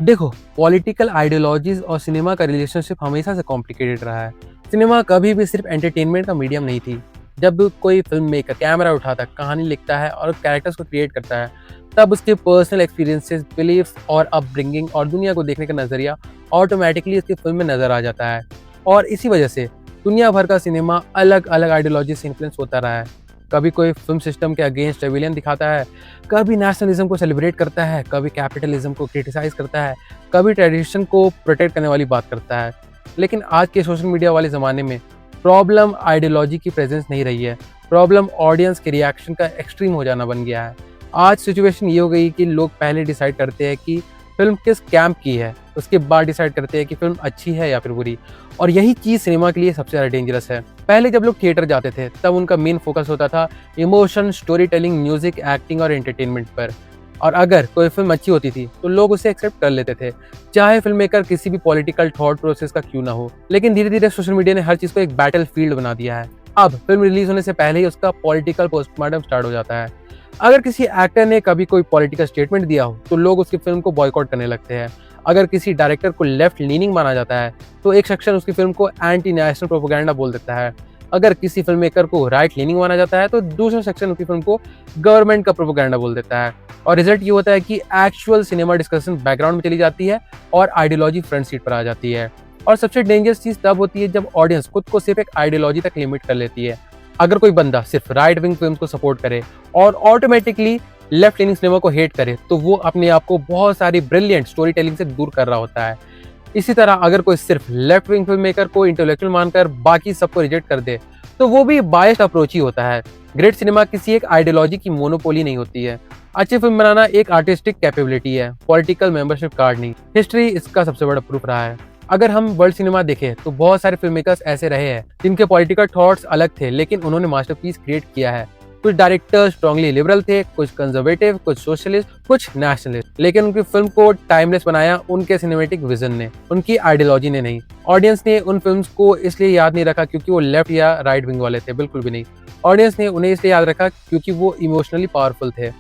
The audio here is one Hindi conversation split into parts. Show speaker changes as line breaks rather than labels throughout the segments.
देखो, पॉलिटिकल आइडियोलॉजीज और सिनेमा का रिलेशनशिप हमेशा से कॉम्प्लिकेटेड रहा है। सिनेमा कभी भी सिर्फ एंटरटेनमेंट का मीडियम नहीं थी। जब भी कोई फिल्म मेकर कैमरा उठाता है, कहानी लिखता है और कैरेक्टर्स को क्रिएट करता है, तब उसके पर्सनल एक्सपीरियंसेस, बिलीफ्स और अपब्रिंगिंग और दुनिया को देखने का नज़रिया ऑटोमेटिकली उसकी फिल्म में नज़र आ जाता है। और इसी वजह से दुनिया भर का सिनेमा अलग अलग आइडियोलॉजी से इन्फ्लुएंस होता रहा है। कभी कोई फिल्म सिस्टम के अगेंस्ट रेविलियन दिखाता है, कभी नेशनलिज्म को सेलिब्रेट करता है, कभी कैपिटलिज्म को क्रिटिसाइज करता है, कभी ट्रेडिशन को प्रोटेक्ट करने वाली बात करता है। लेकिन आज के सोशल मीडिया वाले ज़माने में प्रॉब्लम आइडियोलॉजी की प्रेजेंस नहीं रही है, प्रॉब्लम ऑडियंस के रिएक्शन का एक्सट्रीम हो जाना बन गया है। आज सिचुएशन ये हो गई कि लोग पहले डिसाइड करते हैं कि फिल्म किस कैंप की है, उसके बाद डिसाइड करते हैं कि फिल्म अच्छी है या फिर बुरी। और यही चीज़ सिनेमा के लिए सबसे ज़्यादा डेंजरस है। पहले जब लोग थिएटर जाते थे तब उनका मेन फोकस होता था emotion, story telling, music, acting और एंटरटेनमेंट पर। और अगर कोई फिल्म अच्छी होती थी तो लोग उसे एक्सेप्ट कर लेते थे, चाहे फिल्म मेकर किसी भी पॉलिटिकल थॉट प्रोसेस का क्यों ना हो। लेकिन धीरे धीरे सोशल मीडिया ने हर चीज़ को एक बैटल फील्ड बना दिया है। अब फिल्म रिलीज होने से पहले ही उसका पॉलिटिकल पोस्टमार्टम स्टार्ट हो जाता है। अगर किसी एक्टर ने कभी कोई पॉलिटिकल स्टेटमेंट दिया हो तो लोग उसकी फिल्म को बॉयकॉट करने लगते हैं। अगर किसी डायरेक्टर को लेफ्ट लीनिंग माना जाता है तो एक सेक्शन उसकी फिल्म को एंटी नेशनल प्रोपेगेंडा बोल देता है। अगर किसी फिल्म मेकर को राइट लीनिंग माना जाता है तो दूसरा सेक्शन उसकी फिल्म को गवर्नमेंट का प्रोपेगेंडा बोल देता है। और रिजल्ट ये होता है कि एक्चुअल सिनेमा डिस्कशन बैकग्राउंड में चली जाती है और आइडियोलॉजी फ्रंट सीट पर आ जाती है। और सबसे डेंजरस चीज तब होती है जब ऑडियंस खुद को सिर्फ एक आइडियोलॉजी तक लिमिट कर लेती है। अगर कोई बंदा सिर्फ राइट विंग फिल्म को सपोर्ट करे और ऑटोमेटिकली लेफ्ट लीनिंग सिनेमा को हेट करे तो वो अपने आप को बहुत सारी ब्रिलियंट स्टोरी टेलिंग से दूर कर रहा होता है। इसी तरह अगर कोई सिर्फ लेफ्ट विंग फिल्म मेकर को इंटेलेक्चुअल मानकर बाकी सबको रिजेक्ट कर दे तो वो भी बायस्ड अप्रोच ही होता है। ग्रेट सिनेमा किसी एक आइडियोलॉजी की मोनोपोली नहीं होती है। अच्छी फिल्म बनाना एक आर्टिस्टिक कैपेबिलिटी है, पॉलिटिकल मेंबरशिप कार्ड नहीं। हिस्ट्री इसका सबसे बड़ा प्रूफ रहा है। अगर हम वर्ल्ड सिनेमा देखें तो बहुत सारे फिल्म मेकर्स ऐसे रहे हैं जिनके पॉलिटिकल थॉट्स अलग थे लेकिन उन्होंने मास्टरपीस क्रिएट किया है। कुछ डायरेक्टर स्ट्रांगली लिबरल थे, कुछ कंजर्वेटिव, कुछ सोशलिस्ट, कुछ नेशनलिस्ट, लेकिन उनकी फिल्म को टाइमलेस बनाया उनके सिनेमैटिक विजन ने, उनकी आइडियोलॉजी ने नहीं। ऑडियंस ने उन फिल्म्स को इसलिए याद नहीं रखा क्योंकि वो लेफ्ट या राइट विंग वाले थे, बिल्कुल भी नहीं। ऑडियंस ने उन्हें इसलिए याद रखा क्योंकि वो इमोशनली पावरफुल थे।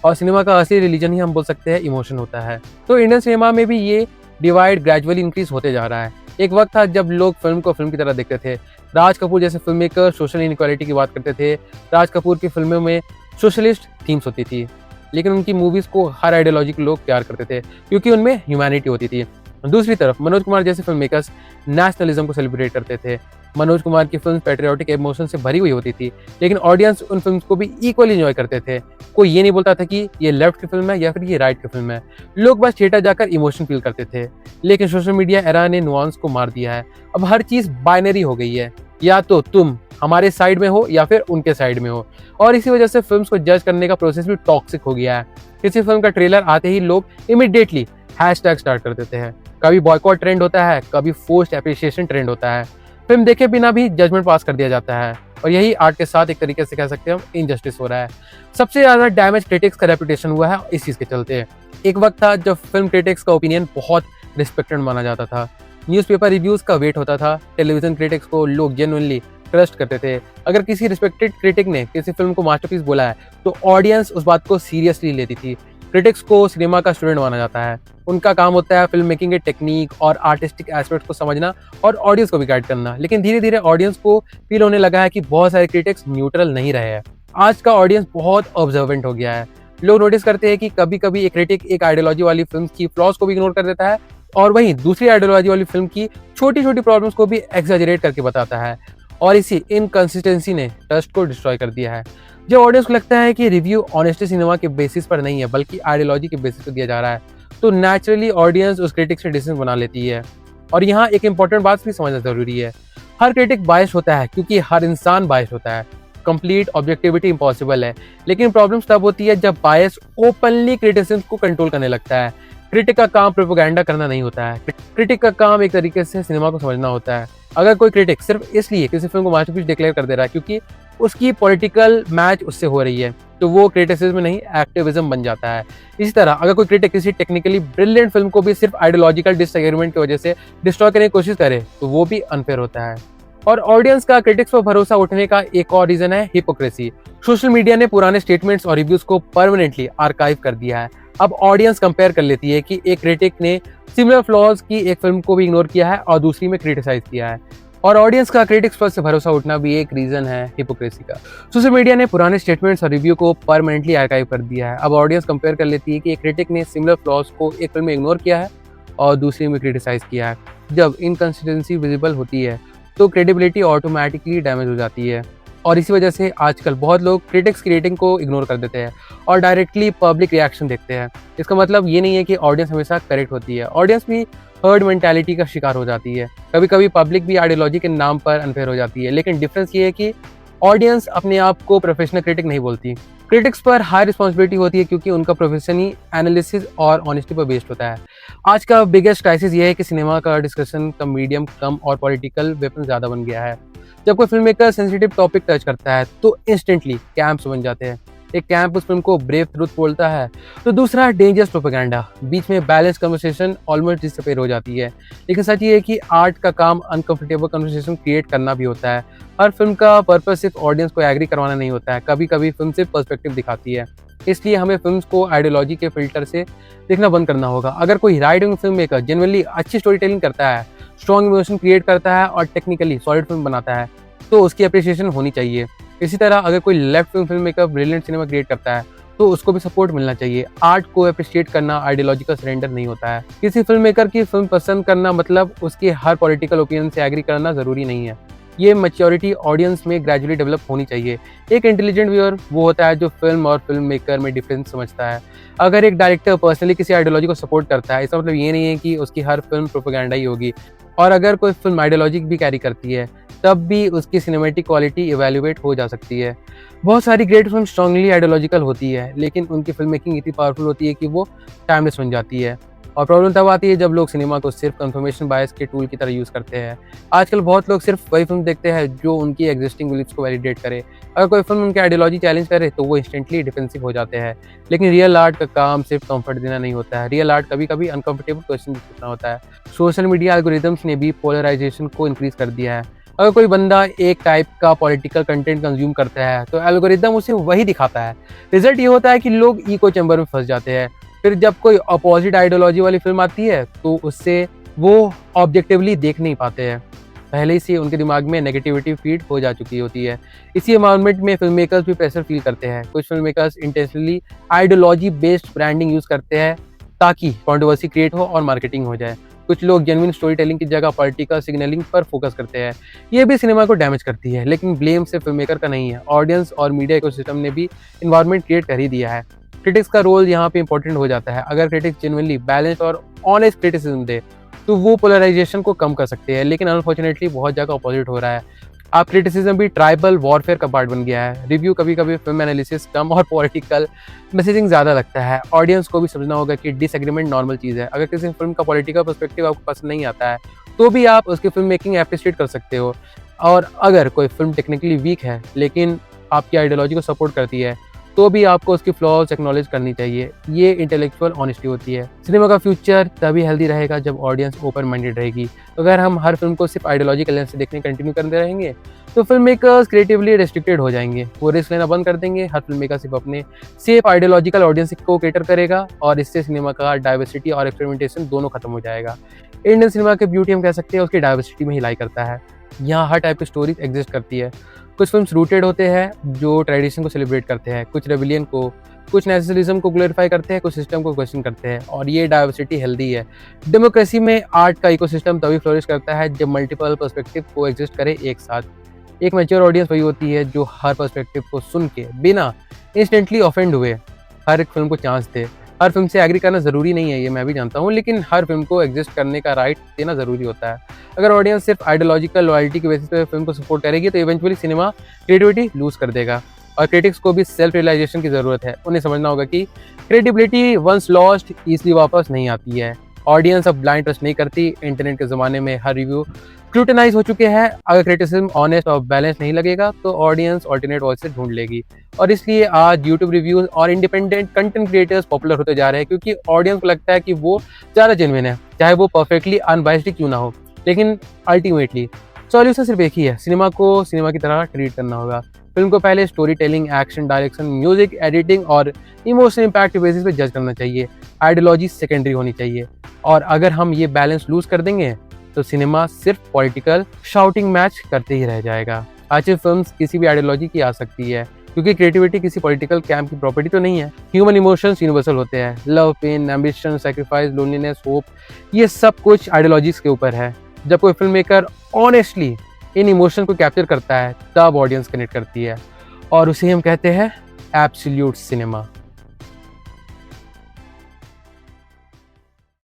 और सिनेमा का असली रिलीजन ही हम बोल सकते हैं इमोशन होता है। तो इंडियन सिनेमा में भी ये डिवाइड ग्रेजुअली इंक्रीज होते जा रहा है। एक वक्त था जब लोग फिल्म को फिल्म की तरह देखते थे। राज कपूर जैसे फिल्म मेकर सोशल इनइक्वालिटी की बात करते थे। राज कपूर की फिल्मों में सोशलिस्ट थीम्स होती थी, लेकिन उनकी मूवीज को हर आइडियोलॉजी के लोग प्यार करते थे क्योंकि उनमें ह्यूमैनिटी होती थी। दूसरी तरफ मनोज कुमार जैसे फिल्म मेकर्स नेशनलिज्म को सेलिब्रेट करते थे। मनोज कुमार की फिल्म पैट्रियोटिक इमोशन से भरी हुई होती थी, लेकिन ऑडियंस उन फिल्म को भी इक्वली एंजॉय करते थे। कोई ये नहीं बोलता था कि ये लेफ्ट की फिल्म है या फिर ये राइट की फिल्म है। लोग बस थिएटर जाकर इमोशन फील करते थे। लेकिन सोशल मीडिया एरा ने नुआंस को मार दिया है। अब हर चीज बाइनरी हो गई है, या तो तुम हमारे साइड में हो या फिर उनके साइड में हो। और इसी वजह से फिल्म्स को जज करने का प्रोसेस भी टॉक्सिक हो गया है। किसी फिल्म का ट्रेलर आते ही लोग इमीडिएटली हैशटैग स्टार्ट कर देते हैं। कभी बॉयकॉट ट्रेंड होता है, कभी फोर्स्ड एप्रिसिएशन ट्रेंड होता है। फिल्म देखे बिना भी जजमेंट पास कर दिया जाता है और यही आर्ट के साथ एक तरीके से कह सकते हैं हम इनजस्टिस हो रहा है। सबसे ज्यादा डैमेज क्रिटिक्स का रेपुटेशन हुआ है इस चीज के चलते। एक वक्त था जब फिल्म क्रिटिक्स का ओपिनियन बहुत रिस्पेक्टेड माना जाता था। न्यूज़पेपर रिव्यूज का वेट होता था। टेलीविजन क्रिटिक्स को लोग जेन्युइनली ट्रस्ट करते थे। अगर किसी रिस्पेक्टेड क्रिटिक ने किसी फिल्म को मास्टरपीस बोला है तो ऑडियंस उस बात को सीरियसली लेती थी। क्रिटिक्स को सिनेमा का स्टूडेंट माना जाता है। उनका काम होता है फिल्म मेकिंग के टेक्निक और आर्टिस्टिक एस्पेक्ट्स को समझना और ऑडियंस को भी गाइड करना। लेकिन धीरे धीरे ऑडियंस को फील होने लगा है कि बहुत सारे क्रिटिक्स न्यूट्रल नहीं रहे हैं। आज का ऑडियंस बहुत ऑब्जर्वेंट हो गया है। लोग नोटिस करते हैं कि कभी कभी एक क्रिटिक एक आइडियोलॉजी वाली फिल्म की फ्लॉज को भी इग्नोर कर देता है और वहीं दूसरी आइडियोलॉजी वाली फिल्म की छोटी छोटी प्रॉब्लम्स को भी एक्सैजरेट करके बताता है। और इसी इनकंसिस्टेंसी ने ट्रस्ट को डिस्ट्रॉय कर दिया है। जब ऑडियंस को लगता है कि रिव्यू ऑनेस्टी सिनेमा के बेसिस पर नहीं है बल्कि आइडियोलॉजी के बेसिस पर दिया जा रहा है तो नेचुरली ऑडियंस उस क्रिटिक से डिसीजन बना लेती है। और यहाँ एक इंपॉर्टेंट बात भी समझना जरूरी है। हर क्रिटिक बायस्ड होता है क्योंकि हर इंसान बायस्ड होता है। कंप्लीट ऑब्जेक्टिविटी इम्पॉसिबल है, लेकिन प्रॉब्लम्स तब होती है जब बायस ओपनली क्रिटिसिज्म को कंट्रोल करने लगता है। क्रिटिक का काम प्रोपेगेंडा करना नहीं होता है। क्रिटिक का काम एक तरीके से सिनेमा को समझना होता है। अगर कोई क्रिटिक सिर्फ इसलिए किसी फिल्म को मास्टरपीस डिक्लेयर कर दे रहा है क्योंकि उसकी पॉलिटिकल मैच उससे हो रही है तो वो क्रिटिसिज्म नहीं एक्टिविज्म बन जाता है। इसी तरह अगर कोई क्रिटिक किसी टेक्निकली ब्रिलियंट फिल्म को भी सिर्फ आइडियोलॉजिकल डिसएग्रीमेंट की वजह से डिस्ट्रॉय करने की कोशिश करे तो वो भी अनफेयर होता है। और ऑडियंस का क्रिटिक्स पर भरोसा उठने का एक और रीजन है हिपोक्रेसी। सोशल मीडिया ने पुराने स्टेटमेंट्स और रिव्यूज को परमानेंटली आर्काइव कर दिया है। अब ऑडियंस कंपेयर कर लेती है कि एक क्रिटिक ने सिमिलर फ्लॉज की एक फिल्म को भी इग्नोर किया है और दूसरी में क्रिटिसाइज किया है। और ऑडियंस का क्रिटिक्स पर से भरोसा उठना भी एक रीजन है हिपोक्रेसी का। सोशल मीडिया ने पुराने स्टेटमेंट्स और रिव्यू को परमानेंटली आर्काइव कर दिया है। अब ऑडियंस कंपेयर कर लेती है कि एक क्रिटिक ने सिमिलर फ्लॉज को एक फिल्म में इग्नोर किया है और दूसरी में क्रिटिसाइज किया है। जब इनकंसिस्टेंसी विजिबल होती है तो क्रेडिबिलिटी ऑटोमेटिकली डैमेज हो जाती है। और इसी वजह से आजकल बहुत लोग क्रिटिक्स की रेटिंग को इग्नोर कर देते हैं और डायरेक्टली पब्लिक रिएक्शन देखते हैं। इसका मतलब ये नहीं है कि ऑडियंस हमेशा करेक्ट होती है, ऑडियंस भी हर्ड मेंटालिटी का शिकार हो जाती है। कभी कभी पब्लिक भी आइडियोलॉजी के नाम पर अनफेयर हो जाती है, लेकिन डिफरेंस ये है कि ऑडियंस अपने आप को प्रोफेशनल क्रिटिक नहीं बोलती। क्रिटिक्स पर हाई रिस्पॉन्सिबिलिटी होती है क्योंकि उनका प्रोफेशन ही एनालिसिस और ऑनेस्टी पर बेस्ड होता है। आज का बिगेस्ट क्राइसिस ये है कि सिनेमा का डिस्कशन का मीडियम कम और पॉलिटिकल वेपन ज़्यादा बन गया है। जब कोई film maker sensitive topic touch करता है तो इंस्टेंटली कैंप्स बन जाते हैं। एक कैंप उस फिल्म को ब्रेव ट्रूथ बोलता है तो दूसरा डेंजरस प्रोपेगेंडा। बीच में बैलेंस कन्वर्सेशन ऑलमोस्ट डिसअपीयर हो जाती है। लेकिन सच ये है कि आर्ट का काम अनकंफर्टेबल कन्वर्सेशन क्रिएट करना भी होता है। हर फिल्म का पर्पस सिर्फ ऑडियंस को एग्री करवाना नहीं होता है, कभी कभी फिल्म सिर्फ पर्सपेक्टिव दिखाती है। इसलिए हमें फिल्म को आइडियोलॉजी के फिल्टर से देखना बंद करना होगा। अगर कोई right wing film maker genuinely अच्छी स्टोरी टेलिंग करता है, स्ट्रॉन्ग इमोशन क्रिएट करता है और टेक्निकली सॉलिड फिल्म बनाता है तो उसकी अप्रिसिएशन होनी चाहिए। इसी तरह अगर कोई left wing film maker brilliant cinema create करता है तो उसको भी सपोर्ट मिलना चाहिए। आर्ट को अप्रिशिएट करना आइडियोलॉजी का सरेंडर नहीं होता है। किसी फिल्म मेकर की फिल्म पसंद करना मतलब उसके हर पॉलिटिकल ओपिनियन से एग्री करना जरूरी नहीं है। ये मैच्योरिटी ऑडियंस में ग्रेजुअली डेवलप होनी चाहिए। एक इंटेलिजेंट व्यूअर वो होता है जो फिल्म और फिल्म मेकर में डिफरेंस समझता है। अगर एक डायरेक्टर पर्सनली किसी आइडियोलॉजी को सपोर्ट करता है, इसका मतलब ये नहीं है कि उसकी हर फिल्म प्रोपेगेंडा ही होगी। और अगर कोई फिल्म आइडियोलॉजी भी कैरी करती है तब भी उसकी सिनेमैटिक क्वालिटी इवैल्यूएट हो जा सकती है। बहुत सारी ग्रेट फिल्म स्ट्रांगली आइडियोलॉजिकल होती है, लेकिन उनकी फिल्म मेकिंग इतनी पावरफुल होती है कि वो टाइमलेस बन जाती है। और प्रॉब्लम तब आती है जब लोग सिनेमा को सिर्फ कंफर्मेशन बायस के टूल की तरह यूज़ करते हैं। आजकल बहुत लोग सिर्फ वही फिल्म देखते हैं जो उनकी एग्जिस्टिंग बिलीफ्स को वैलिडेट करे। अगर कोई फिल्म उनकी आइडियोलॉजी चैलेंज करे तो वो इंस्टेंटली डिफेंसिव हो जाते हैं। लेकिन रियल आर्ट का काम सिर्फ कंफर्ट देना नहीं होता है। रियल आर्ट कभी कभी अनकंफर्टेबल क्वेश्चन पूछना होता है। सोशल मीडिया एल्गोरिथम्स ने भी पोलराइजेशन को इंक्रीज कर दिया है। अगर कोई बंदा एक टाइप का पॉलिटिकल कंटेंट कंज्यूम करता है तो एल्गोरिदम उसे वही दिखाता है। रिजल्ट ये होता है कि लोग इको चैम्बर में फंस जाते हैं। फिर जब कोई अपोजिट आइडियोलॉजी वाली फिल्म आती है तो उससे वो ऑब्जेक्टिवली देख नहीं पाते हैं। पहले ही से उनके दिमाग में नेगेटिविटी फीड हो जा चुकी होती है। इसी एनवायरनमेंट में फिल्म मेकर्स भी प्रेशर फील करते हैं। कुछ film makers intentionally ideology based branding use करते हैं ताकि कंट्रोवर्सी क्रिएट हो और मार्केटिंग हो जाए। कुछ लोग जेन्युइन स्टोरी टेलिंग की जगह पॉलिटिकल सिग्नलिंग पर फोकस करते हैं। ये भी सिनेमा को डैमेज करती है, लेकिन ब्लेम सिर्फ फिल्म मेकर का नहीं है। ऑडियंस और मीडिया इकोसिस्टम ने भी एनवायरनमेंट क्रिएट कर ही दिया है। क्रिटिक्स का रोल यहाँ पे इंपॉर्टेंट हो जाता है। अगर क्रिटिक्स जेन्युइनली बैलेंस्ड और ऑनेस्ट क्रिटिसिज्म दे तो वो पोलराइजेशन को कम कर सकते हैं, लेकिन अनफॉर्चुनेटली बहुत जगह अपोजिट हो रहा है। अब क्रिटिसिज्म भी ट्राइबल वॉरफेयर का पार्ट बन गया है। रिव्यू कभी कभी फिल्म एनालिसिस कम और पॉलिटिकल मैसेजिंग ज़्यादा लगता है। ऑडियंस को भी समझना होगा कि डिसएग्रीमेंट नॉर्मल चीज़ है। अगर किसी फिल्म का पॉलिटिकल पर्सपेक्टिव आपको पसंद नहीं आता है तो भी आप उसकी फिल्म मेकिंग एप्रिशिएट कर सकते हो। और अगर कोई फिल्म टेक्निकली वीक है लेकिन आपकी आइडियोलॉजी को सपोर्ट करती है तो भी आपको उसकी फ्लॉज एक्नॉलेज करनी चाहिए। ये इंटेलेक्चुअल ऑनेस्टी होती है। सिनेमा का फ्यूचर तभी हेल्दी रहेगा जब ऑडियंस ओपन माइंडेड रहेगी। अगर हम हर फिल्म को सिर्फ आइडियोलॉजिकल लेंस से देखने कंटिन्यू करते रहेंगे तो फिल्म मेकर्स क्रिएटिवली रेस्ट्रिक्टेड हो जाएंगे। वो रिस्क लेना बंद कर देंगे। हर फिल्म मेकर सिर्फ अपने सेफ आइडियोलॉजिकल ऑडियंस को कैटर करेगा और इससे सिनेमा का डाइवर्सिटी और एक्सपेरिमेंटेशन दोनों खत्म हो जाएगा। इंडियन सिनेमा की ब्यूटी हम कह सकते हैं उसकी डाइवर्सिटी में ही लाई करता है। यहाँ हर टाइप की स्टोरीज एग्जिस्ट करती है। कुछ फिल्म्स रूटेड होते हैं जो ट्रेडिशन को सेलिब्रेट करते हैं, कुछ रेबिलियन को, कुछ नेशनलिज्म को ग्लोरीफाई करते हैं, कुछ सिस्टम को क्वेश्चन करते हैं। और ये डाइवर्सिटी हेल्दी है। डेमोक्रेसी में आर्ट का इकोसिस्टम तभी फ्लोरिश करता है जब मल्टीपल पर्सपेक्टिव को एग्जिस्ट करे एक साथ। एक मैच्योर ऑडियंस वही होती है जो हर पर्सपेक्टिव को सुन के बिना इंस्टेंटली ऑफेंड हुए हर एक फिल्म को चांस दे। हर फिल्म से एग्री करना ज़रूरी नहीं है, ये मैं भी जानता हूँ, लेकिन हर फिल्म को एग्जिस्ट करने का राइट देना ज़रूरी होता है। अगर ऑडियंस सिर्फ आइडियोलॉजिकल लॉयल्टी की बेसिस पे फिल्म को सपोर्ट करेगी तो इवेंचुअली सिनेमा क्रिएटिविटी लूज कर देगा। और क्रिटिक्स को भी सेल्फ रियलाइजेशन की ज़रूरत है। उन्हें समझना होगा कि क्रेडिबिलिटी वंस लॉस्ट ईजली वापस नहीं आती है। ऑडियंस अब ब्लाइंड ट्रस्ट नहीं करती। इंटरनेट के ज़माने में हर रिव्यू स्क्रूटनाइज हो चुके हैं। अगर क्रिटिसिज्म ऑनेस्ट और बैलेंस नहीं लगेगा तो ऑडियंस ऑल्टरनेट वॉइसेस ढूंढ लेगी। और इसलिए आज यूट्यूब रिव्यूज और इंडिपेंडेंट कंटेंट क्रिएटर्स पॉपुलर होते जा रहे हैं क्योंकि ऑडियंस को लगता है कि वो ज़्यादा जेन्युइन है, चाहे वो परफेक्टली अनबायस्ड क्यों ना हो। लेकिन अल्टीमेटली सॉल्यूशन सिर्फ एक ही है, सिनेमा को सिनेमा की तरह ट्रीट करना होगा। फिल्म को पहले story telling, action, direction, music, editing और इमोशनल इम्पैक्ट के बेसिस पे जज करना चाहिए। आइडियोलॉजी सेकेंडरी होनी चाहिए। और अगर हम ये बैलेंस लूज कर देंगे तो सिनेमा सिर्फ पॉलिटिकल शाउटिंग मैच करते ही रह जाएगा। अच्छी फिल्म्स किसी भी आइडियोलॉजी की आ सकती है, क्योंकि क्रिएटिविटी किसी पॉलिटिकल कैंप की प्रॉपर्टी तो नहीं है। ह्यूमन इमोशंस यूनिवर्सल होते हैं। Love, pain, ambition, sacrifice, loneliness, hope, ये सब कुछ आइडियोलॉजीज के ऊपर है। जब कोई फिल्म मेकर ऑनेस्टली इन इमोशन को कैप्चर करता है तब ऑडियंस कनेक्ट करती है, और उसे हम कहते हैं एब्सोल्यूट सिनेमा।